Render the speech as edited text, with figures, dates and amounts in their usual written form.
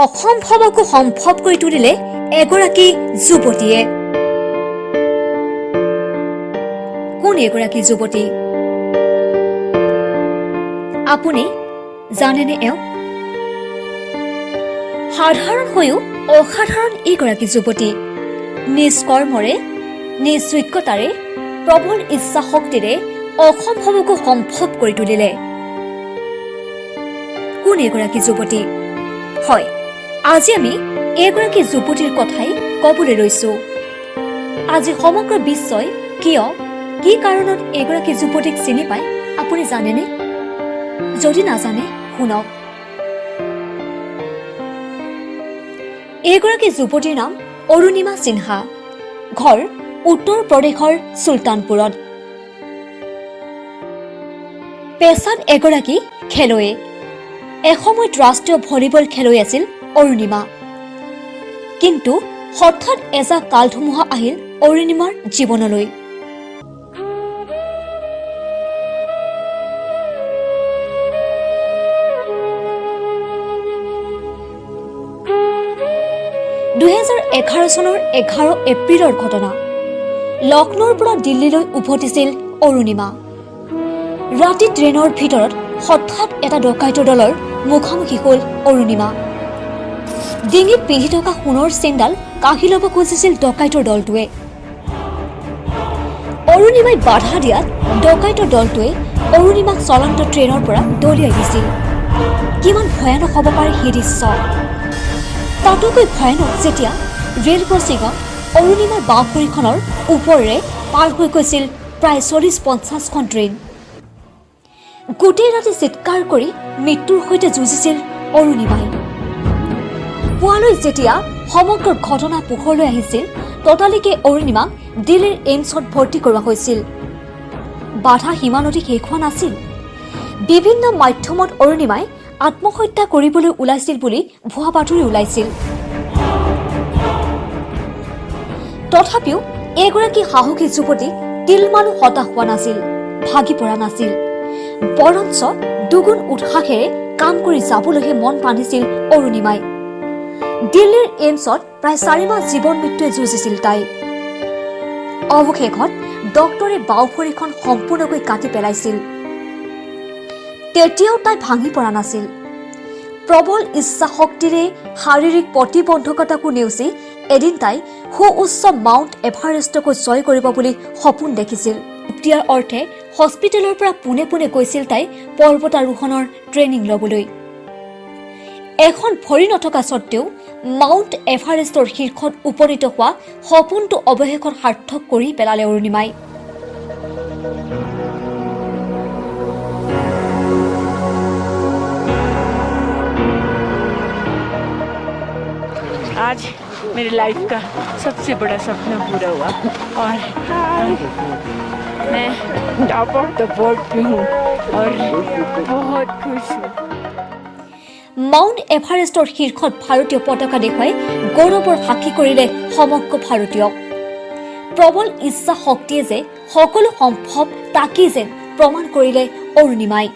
অসম্ভৱকো সম্ভৱ কৰি তুলিলে এগৰাকী যুৱতীয়ে। কোন এগৰাকী যুৱতী? আপুনি জানেনে? এওঁ সাধাৰণ হৈও অসাধাৰণ এগৰাকী যুৱতী। নিজ কৰ্মৰে, নিজ যোগ্যতাৰে, প্ৰবল ইচ্ছা শক্তিৰে অসম্ভৱকো সম্ভৱ কৰি তুলিলে। কোন এগৰাকী যুৱতী? হয়, আজি আমি এগৰাকী যুৱতীৰ কথাই কবলৈ লৈছো। আজি সমগ্ৰ বিশ্বই কিয়, কি কাৰণত এগৰাকী যুৱতীক চিনি পায় আপুনি জানেনে? যদি নাজানে শুনক। এগৰাকী যুৱতীৰ নাম অৰুণিমা সিনহা। ঘৰ উত্তৰ প্ৰদেশৰ চুলতানপুৰত। পেছাত এগৰাকী খেলুৱৈ। এসময়ত ৰাষ্ট্ৰীয় ভলীবল খেলুৱৈ আছিল অৰুণিমা। কিন্তু হঠাৎ এজাক কালধুমুহা আহিল অৰুণিমাৰ জীৱনলৈ। চনৰ 11 এপ্ৰিলৰ ঘটনা। লক্ষ্ণৌৰ পৰা দিল্লীলৈ উভতিছিল অৰুণিমা। ৰাতি ট্ৰেইনৰ ভিতৰত হঠাৎ এটা ডকাইতৰ দলৰ মুখামুখি হল অৰুণিমা। ডিঙিত পিন্ধি থকা সোণৰ চেইনডাল কাঢ়ি ল'ব খুজিছিল ডকাইতৰ দলটোৱে। অৰুণিমাই বাধা দিয়াত ডকাইতৰ দলটোৱে অৰুণিমাক চলন্ত ট্ৰেইনৰ পৰা দলিয়াই দিছিল। কিমান ভয়ানক হ'ব পাৰে সেই দৃশ্য। তাতোকৈ ভয়ানক যেতিয়া ৰেল ক্ৰছিঙত অৰুণিমাৰ বাওঁ ভৰিখনৰ ওপৰেৰে পাৰ হৈ গৈছিল প্ৰায় 40-50খন ট্ৰেইন। গোটেই ৰাতি চিৎকাৰ কৰি মৃত্যুৰ সৈতে যুঁজিছিল অৰুণিমাই। পুৱালৈ যেতিয়া সমগ্ৰ ঘটনা পোহৰলৈ আহিছিল, ততালিকে অৰুণিমাক দিল্লীৰ এইমছত ভৰ্তি কৰোৱা হৈছিল। বাধা সিমানতে শেষ হোৱা নাছিল। বিভিন্ন মাধ্যমত অৰুণিমাই আত্মহত্যা কৰিবলৈ ওলাইছিল বুলি ভুৱা বাতৰি ওলাইছিল। তথাপিও এগৰাকী সাহসী যুৱতী তিলমানো হতাশ হোৱা নাছিল, ভাগি পৰা নাছিল। বৰঞ্চ দুগুণ উৎসাহেৰে কাম কৰি যাবলৈহে মন বান্ধিছিল অৰুণিমাই। দিল্লীৰ এইমছত প্ৰায় 4 মাহ জীৱন মৃত্যুৱে যুঁজিছিল তাই। অৱশেষত ডক্তৰে বাওঁ ভৰিখন সম্পূৰ্ণকৈ কাটি পেলাইছিল। তেতিয়াও তাই ভাঙি পৰা নাছিল। প্ৰবল ইচ্ছা শক্তিৰে শাৰীৰিক প্ৰতিবন্ধকতাকো নেওচি এদিন তাই সুউচ্চ মাউণ্ট এভাৰেষ্টকো জয় কৰিব বুলি সপোন দেখিছিল। ইয়াৰ অৰ্থে হস্পিটেলৰ পৰা পোনে পোনে গৈছিল তাই পৰ্বতাৰোহণৰ ট্ৰেইনিং ল'বলৈ। এখন ভৰি নথকা স্বত্তেও মাউণ্ট এভাৰেষ্টৰ শীৰ্ষত উপনীত হোৱা সপোনটো অৱশেষত সাৰ্থক কৰি পেলালে অৰুণিমাই। आज मेरी लाइफ का सबसे बड़ा सपना पूरा हुआ और मैं टॉप ऑफ द वर्ल्ड पे हूँ और बहुत खुश हूँ। মাউণ্ট এভাৰেষ্টৰ শীৰ্ষত ভাৰতীয় পতাকা দেখুৱাই গৌৰৱৰ সাক্ষী কৰিলে সমগ্ৰ ভাৰতীয়ক। প্ৰবল ইচ্ছা শক্তিয়ে যে সকলো সম্ভৱ তাকেই যেন প্ৰমাণ কৰিলে অৰুণিমাই।